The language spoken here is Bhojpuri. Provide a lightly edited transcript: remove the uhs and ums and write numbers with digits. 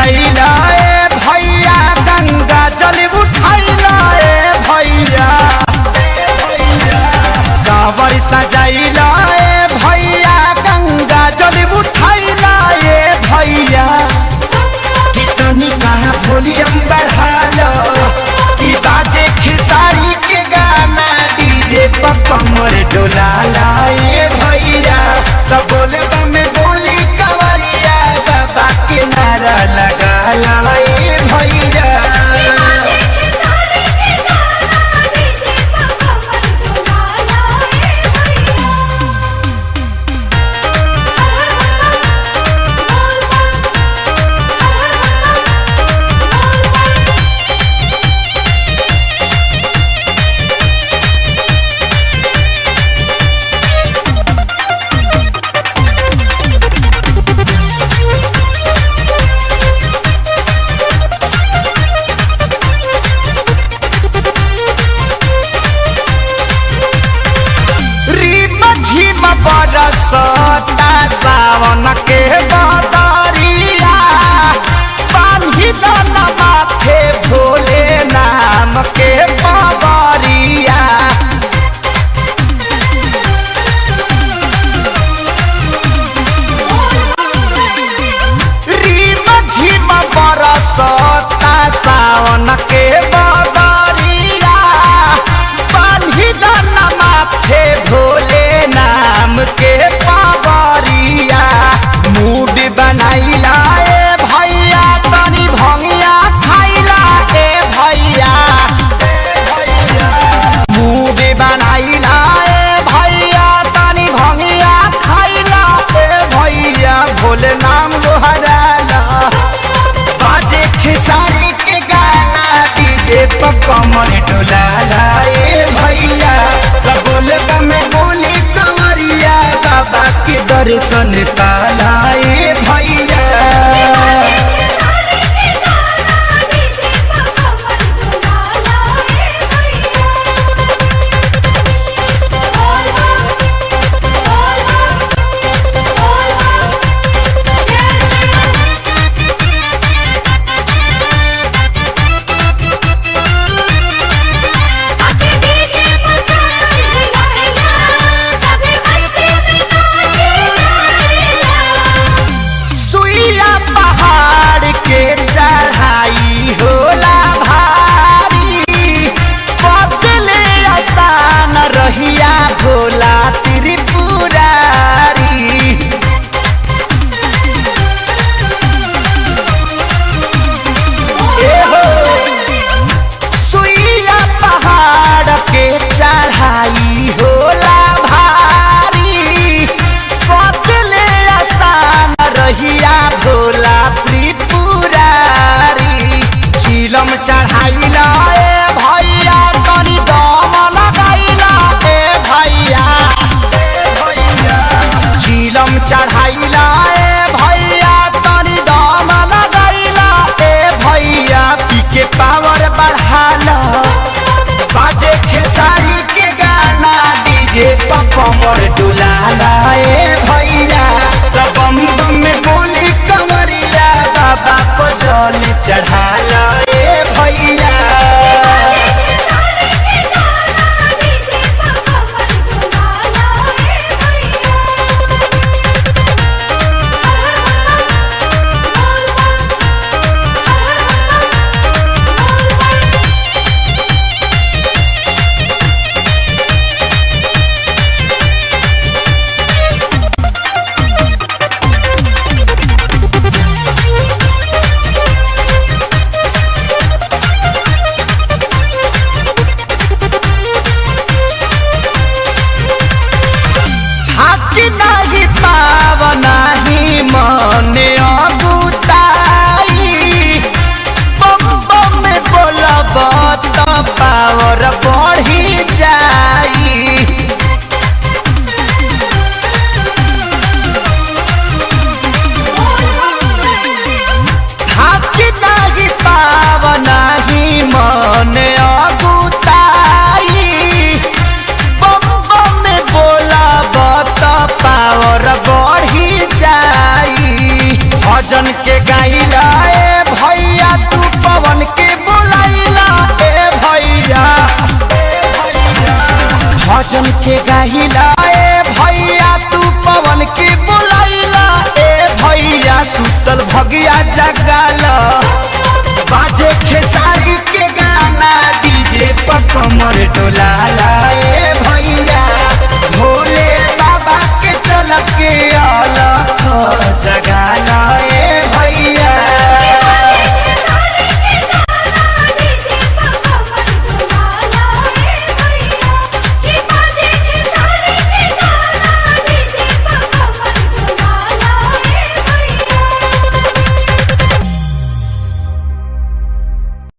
सजाइला ए भैया गंगा जल उठाइला ए भैया कांवर सजाइला ए भैया गंगा जल उठाइला ए भैया कितनी कहा वॉल्यूम बढ़ा लो कि बाजे खेसारी के गाना डीजे पर कमर डोला लाए भैया तो बोले में बोली कवरिया बाबा के नारा लगा लाए भैया बरसता सावन के बदरिया बांधी दन माथे भोले नाम के पवरिया रीम झिम बरसता सावन के बदरिया बांधी दन माथे भोले नाम के पावरिया मूड बनाइला ए भैया तनी भंगिया खाइला ए भैया मूड बनाइला ए भैया तनी भंगिया खाइला ए भैया भोले नाम लोहराला बाजे खेसारी के गाना डीजे पर कमर डोलाला ए भैया बोले में बोली कवरिया बाबा के दर्शन पालाए भैया के चढ़ाई होला भारी बदले आसान रहिया भोला त्रिपुरारी सुइया पहाड़ के चढ़ाई होला भारी बदले आसान रहिया भोला चिलम चढ़ाइला ए भैया तनी दम लगाइला ए भैया चिलम चढ़ाइला ए भैया तनी दम लगाइला ए भैया पी के पावर बढ़ाला बाजे खेसारी के गाना डीजे पर कमर डुलाला ए भैया बम बम में बोली कमरिया बाबा को जल चढ़ाला भैया मने अगुताई बम बम में बोलब तो पावर बढ़ी जाई हाथी नहीं पाव नहीं मने अगुताई बम बम में बोलब तो पावर बढ़ी जाई भजन के गाइला उठाइला